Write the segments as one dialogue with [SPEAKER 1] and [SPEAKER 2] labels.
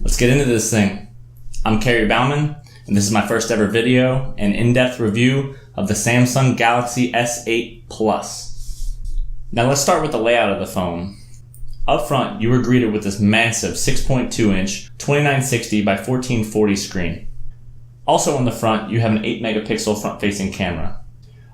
[SPEAKER 1] Let's get into this thing. I'm Kerry Bauman, and this is my first ever video and in-depth review of the Samsung Galaxy S8 Plus. Now let's start with the layout of the phone. Up front, you were greeted with this massive 6.2-inch 2960 by 1440 screen. Also on the front, you have an 8 megapixel front-facing camera.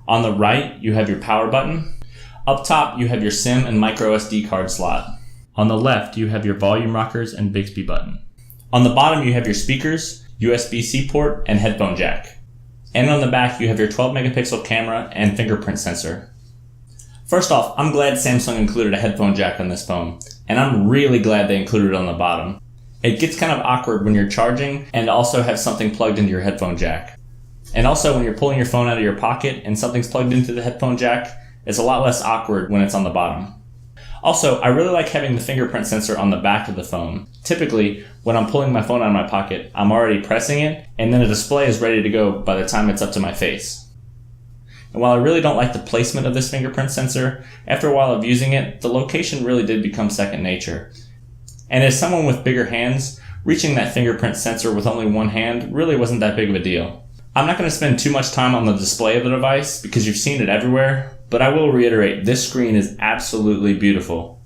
[SPEAKER 1] On the right, you have your power button. Up top, you have your SIM and micro SD card slot. On the left, you have your volume rockers and Bixby button. On the bottom, you have your speakers, USB-C port, and headphone jack. And on the back, you have your 12 megapixel camera and fingerprint sensor. First off, I'm glad Samsung included a headphone jack on this phone, and I'm really glad they included it on the bottom. It gets kind of awkward when you're charging and also have something plugged into your headphone jack. And also when you're pulling your phone out of your pocket and something's plugged into the headphone jack, it's a lot less awkward when it's on the bottom. Also, I really like having the fingerprint sensor on the back of the phone. Typically, when I'm pulling my phone out of my pocket, I'm already pressing it, and then the display is ready to go by the time it's up to my face. And while I really don't like the placement of this fingerprint sensor, after a while of using it, the location really did become second nature. And as someone with bigger hands, reaching that fingerprint sensor with only one hand really wasn't that big of a deal. I'm not going to spend too much time on the display of the device because you've seen it everywhere, but I will reiterate, this screen is absolutely beautiful.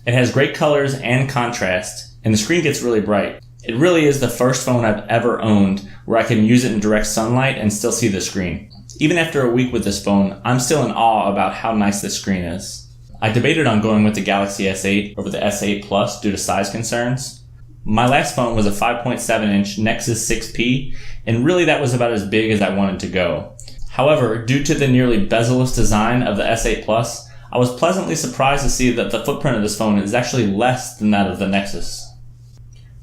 [SPEAKER 1] It has great colors and contrast, and the screen gets really bright. It really is the first phone I've ever owned where I can use it in direct sunlight and still see the screen. Even after a week with this phone, I'm still in awe about how nice this screen is. I debated on going with the Galaxy S8 over the S8 Plus due to size concerns. My last phone was a 5.7-inch Nexus 6P, and really that was about as big as I wanted to go. However, due to the nearly bezel-less design of the S8 Plus, I was pleasantly surprised to see that the footprint of this phone is actually less than that of the Nexus.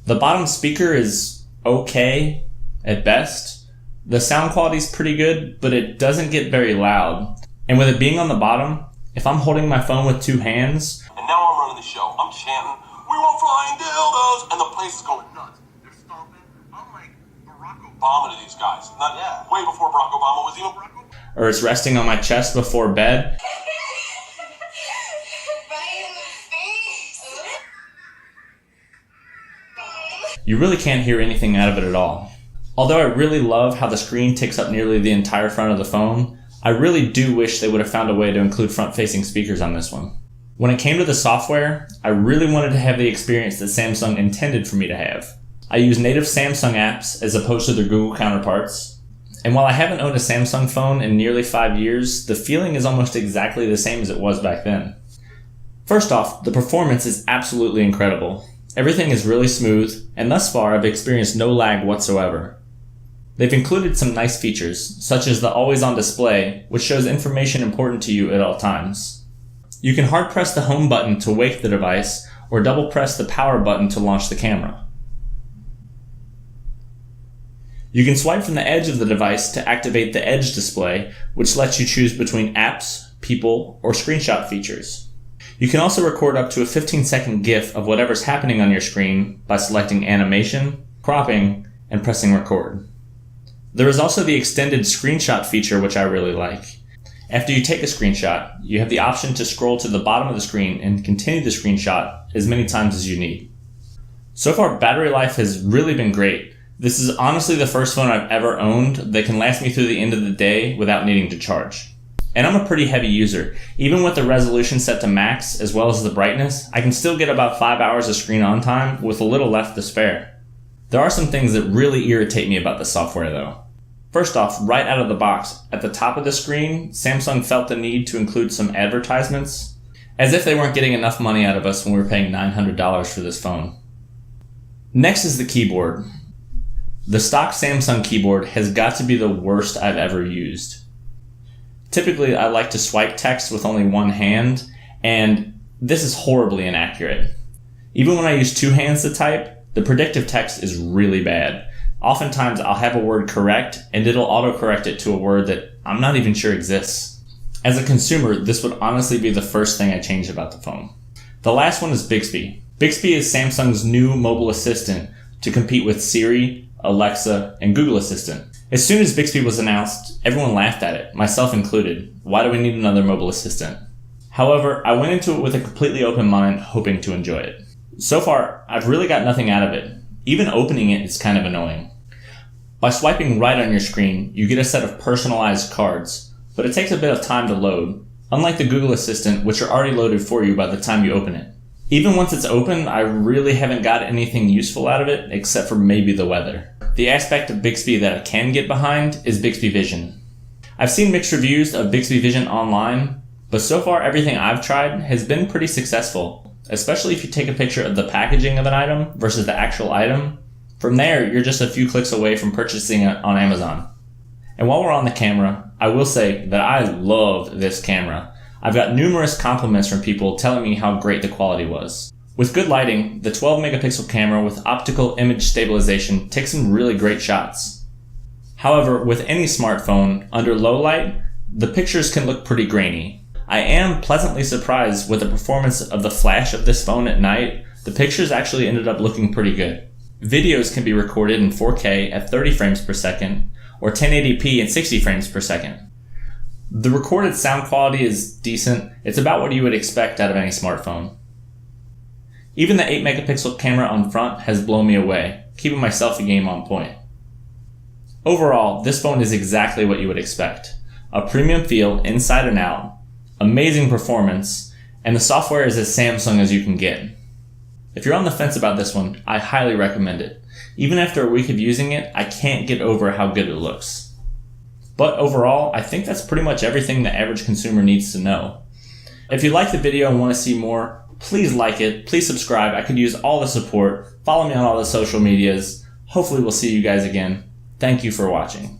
[SPEAKER 1] The bottom speaker is okay at best. The sound quality is pretty good, but it doesn't get very loud. And with it being on the bottom, if I'm holding my phone with two hands,
[SPEAKER 2] and now I'm running the show, I'm chanting, "We want flying dildos," and the place is going nuts. They're stomping. I'm like Barack Obama to these guys. Way before Barack Obama was even Barack Obama.
[SPEAKER 1] Or it's resting on my chest before bed. You really can't hear anything out of it at all. Although I really love how the screen takes up nearly the entire front of the phone, I really do wish they would have found a way to include front-facing speakers on this one. When it came to the software, I really wanted to have the experience that Samsung intended for me to have. I use native Samsung apps as opposed to their Google counterparts. And while I haven't owned a Samsung phone in nearly 5 years, the feeling is almost exactly the same as it was back then. First off, the performance is absolutely incredible. Everything is really smooth, and thus far I've experienced no lag whatsoever. They've included some nice features, such as the always-on display, which shows information important to you at all times. You can hard press the home button to wake the device, or double press the power button to launch the camera. You can swipe from the edge of the device to activate the Edge display, which lets you choose between apps, people, or screenshot features. You can also record up to a 15-second GIF of whatever's happening on your screen by selecting animation, cropping, and pressing record. There is also the extended screenshot feature, which I really like. After you take a screenshot, you have the option to scroll to the bottom of the screen and continue the screenshot as many times as you need. So far, battery life has really been great. This is honestly the first phone I've ever owned that can last me through the end of the day without needing to charge. And I'm a pretty heavy user. Even with the resolution set to max as well as the brightness, I can still get about 5 hours of screen on time with a little left to spare. There are some things that really irritate me about the software though. First off, right out of the box, at the top of the screen, Samsung felt the need to include some advertisements, as if they weren't getting enough money out of us when we were paying $900 for this phone. Next is the keyboard. The stock Samsung keyboard has got to be the worst I've ever used. Typically, I like to swipe text with only one hand, and this is horribly inaccurate. Even when I use two hands to type, the predictive text is really bad. Oftentimes, I'll have a word correct, and it'll autocorrect it to a word that I'm not even sure exists. As a consumer, this would honestly be the first thing I change about the phone. The last one is Bixby. Bixby is Samsung's new mobile assistant to compete with Siri, Alexa, and Google Assistant. As soon as Bixby was announced, everyone laughed at it, myself included. Why do we need another mobile assistant? However, I went into it with a completely open mind, hoping to enjoy it. So far, I've really got nothing out of it. Even opening it is kind of annoying. By swiping right on your screen, you get a set of personalized cards, but it takes a bit of time to load, unlike the Google Assistant, which are already loaded for you by the time you open it. Even once it's open, I really haven't got anything useful out of it, except for maybe the weather. The aspect of Bixby that I can get behind is Bixby Vision. I've seen mixed reviews of Bixby Vision online, but so far everything I've tried has been pretty successful, especially if you take a picture of the packaging of an item versus the actual item. From there, you're just a few clicks away from purchasing it on Amazon. And while we're on the camera, I will say that I love this camera. I've got numerous compliments from people telling me how great the quality was. With good lighting, the 12 megapixel camera with optical image stabilization takes some really great shots. However, with any smartphone, under low light, the pictures can look pretty grainy. I am pleasantly surprised with the performance of the flash of this phone at night. The pictures actually ended up looking pretty good. Videos can be recorded in 4K at 30 frames per second, or 1080p at 60 frames per second. The recorded sound quality is decent. It's about what you would expect out of any smartphone. Even the 8 megapixel camera on front has blown me away, keeping my selfie game on point. Overall, this phone is exactly what you would expect. A premium feel inside and out, amazing performance, and the software is as Samsung as you can get. If you're on the fence about this one, I highly recommend it. Even after a week of using it, I can't get over how good it looks. But overall, I think that's pretty much everything the average consumer needs to know. If you like the video and want to see more, please like it, please subscribe. I could use all the support. Follow me on all the social medias. Hopefully we'll see you guys again. Thank you for watching.